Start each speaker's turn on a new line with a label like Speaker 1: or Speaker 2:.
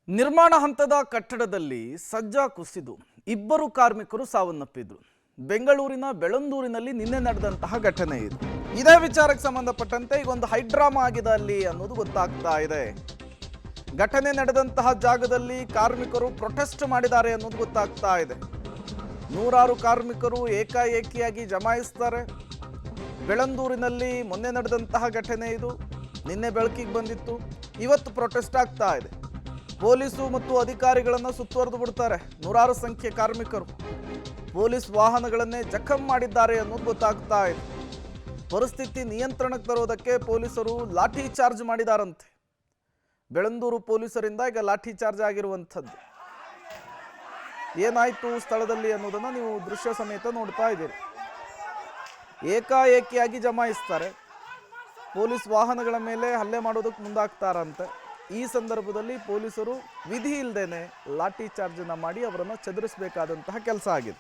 Speaker 1: ನಿರ್ಮಾಣ ಹಂತದ ಕಟ್ಟಡದಲ್ಲಿ ಸಜ್ಜ ಕುಸಿದು ಇಬ್ಬರು ಕಾರ್ಮಿಕರು ಸಾವನ್ನಪ್ಪಿದ್ರು. ಬೆಂಗಳೂರಿನ ಬೆಳಂದೂರಿನಲ್ಲಿ ನಿನ್ನೆ ನಡೆದಂತಹ ಘಟನೆ ಇದು. ಇದೇ ವಿಚಾರಕ್ಕೆ ಸಂಬಂಧಪಟ್ಟಂತೆ ಈಗ ಒಂದು ಹೈಡ್ರಾಮಾ ಆಗಿದೆ ಅಲ್ಲಿ ಅನ್ನೋದು ಗೊತ್ತಾಗ್ತಾ ಇದೆ. ಘಟನೆ ನಡೆದಂತಹ ಜಾಗದಲ್ಲಿ ಕಾರ್ಮಿಕರು ಪ್ರೊಟೆಸ್ಟ್ ಮಾಡಿದ್ದಾರೆ ಅನ್ನೋದು ಗೊತ್ತಾಗ್ತಾ ಇದೆ. ನೂರಾರು ಕಾರ್ಮಿಕರು ಏಕಾಏಕಿಯಾಗಿ ಜಮಾಯಿಸ್ತಾರೆ. ಬೆಳಂದೂರಿನಲ್ಲಿ ಮೊನ್ನೆ ನಡೆದಂತಹ ಘಟನೆ ಇದು. ನಿನ್ನೆ ಬೆಳಕಿಗೆ ಬಂದಿತ್ತು, ಇವತ್ತು ಪ್ರೊಟೆಸ್ಟ್ ಆಗ್ತಾ ಇದೆ. ಪೊಲೀಸು ಮತ್ತು ಅಧಿಕಾರಿಗಳನ್ನು ಸುತ್ತುವರೆದು ಬಿಡ್ತಾರೆ. ನೂರಾರು ಸಂಖ್ಯೆ ಕಾರ್ಮಿಕರು ಪೊಲೀಸ್ ವಾಹನಗಳನ್ನೇ ಜಖಂ ಮಾಡಿದ್ದಾರೆ ಅನ್ನೋದು ಗೊತ್ತಾಗ್ತಾ ಇದೆ. ಪರಿಸ್ಥಿತಿ ನಿಯಂತ್ರಣಕ್ಕೆ ತರೋದಕ್ಕೆ ಪೊಲೀಸರು ಲಾಠಿ ಚಾರ್ಜ್ ಮಾಡಿದಾರಂತೆ. ಬೆಳಂದೂರು ಪೊಲೀಸರಿಂದ ಈಗ ಲಾಠಿ ಚಾರ್ಜ್ ಆಗಿರುವಂಥದ್ದು. ಏನಾಯ್ತು ಸ್ಥಳದಲ್ಲಿ ಅನ್ನೋದನ್ನು ನೀವು ದೃಶ್ಯ ಸಮೇತ ನೋಡ್ತಾ ಇದ್ದೀರಿ. ಏಕಾಏಕಿಯಾಗಿ ಜಮಾಯಿಸ್ತಾರೆ. ಪೊಲೀಸ್ ವಾಹನಗಳ ಮೇಲೆ ಹಲ್ಲೆ ಮಾಡೋದಕ್ಕೆ ಮುಂದಾಗ್ತಾರಂತೆ. ಈ ಸಂದರ್ಭದಲ್ಲಿ ಪೊಲೀಸರು ವಿಧಿ ಇಲ್ಲದೇನೆ ಲಾಠಿ ಚಾರ್ಜನ್ನು ಮಾಡಿ ಅವರನ್ನು ಚದುರಿಸಬೇಕಾದಂತಹ ಕೆಲಸ ಆಗಿದೆ.